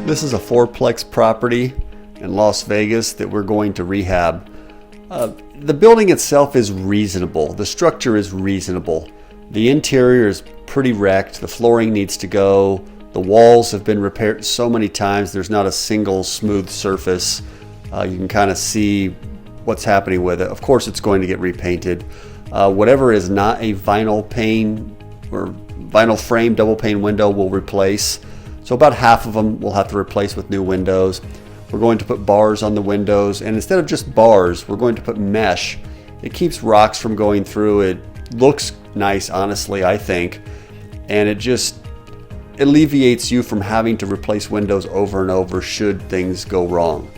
This is a fourplex property in Las Vegas that we're going to rehab. The building itself is reasonable. The structure is reasonable. The interior is pretty wrecked. The flooring needs to go. The walls have been repaired so many times. There's not a single smooth surface. You can kind of see what's happening with it. Of course, it's going to get repainted. Whatever is not a vinyl pane or vinyl frame double pane window will replace. So about half of them we'll have to replace with new windows. We're going to put bars on the windows, and instead of just bars, we're going to put mesh. It keeps rocks from going through. It looks nice, honestly, I think, and it just alleviates you from having to replace windows over and over should things go wrong.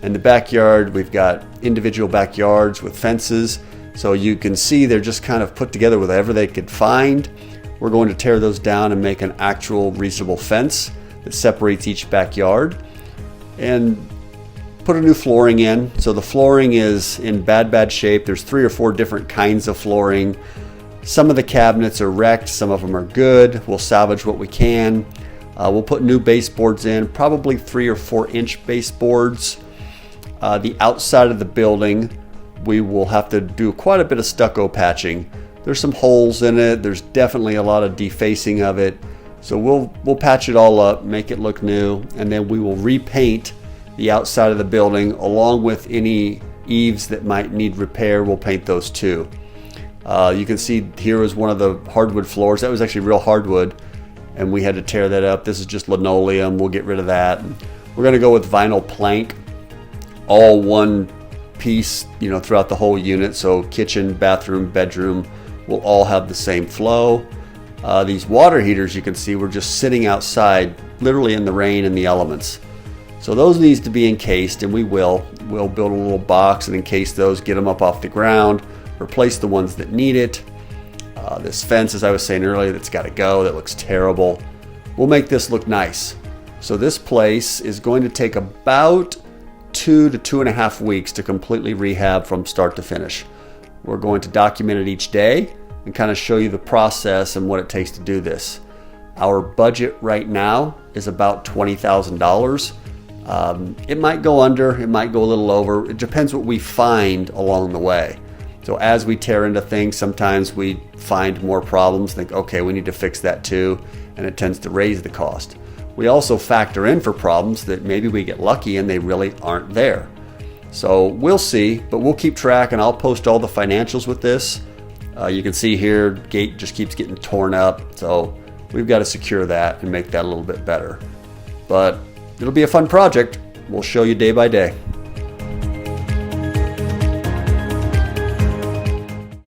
In the backyard, we've got individual backyards with fences, so you can see they're just kind of put together with whatever they could find. We're going to tear those down and make an actual reasonable fence that separates each backyard and put a new flooring in. So the flooring is in bad shape. There's 3 or 4 different kinds of flooring. Some of the cabinets are wrecked, some of them are good. We'll salvage what we can. We'll put new baseboards in, probably 3 or 4 inch baseboards. The outside of the building, we will have to do quite a bit of stucco patching. There's some holes in it. There's definitely a lot of defacing of it. So we'll patch it all up, make it look new, and then we will repaint the outside of the building along with any eaves that might need repair. We'll paint those too. You can see here is one of the hardwood floors. That was actually real hardwood, and we had to tear that up. This is just linoleum. We'll get rid of that. We're going to go with vinyl plank, all one piece, throughout the whole unit. So kitchen, bathroom, bedroom will all have the same flow. These water heaters, you can see, we're just sitting outside, literally in the rain and the elements. So those needs to be encased, and we'll build a little box and encase those, get them up off the ground, replace the ones that need it. This fence, as I was saying earlier, that's got to go, that looks terrible. We'll make this look nice. So this place is going to take about 2 to 2.5 weeks to completely rehab from start to finish. We're going to document it each day and kind of show you the process and what it takes to do this. Our budget right now is about $20,000. It might go under, it might go a little over. It depends what we find along the way. So as we tear into things, sometimes we find more problems, think, okay, we need to fix that too, and it tends to raise the cost. We also factor in for problems that maybe we get lucky and they really aren't there. So we'll see, but we'll keep track, and I'll post all the financials with this. You can see here, gate just keeps getting torn up, so we've got to secure that and make that a little bit better. But it'll be a fun project. We'll show you day by day.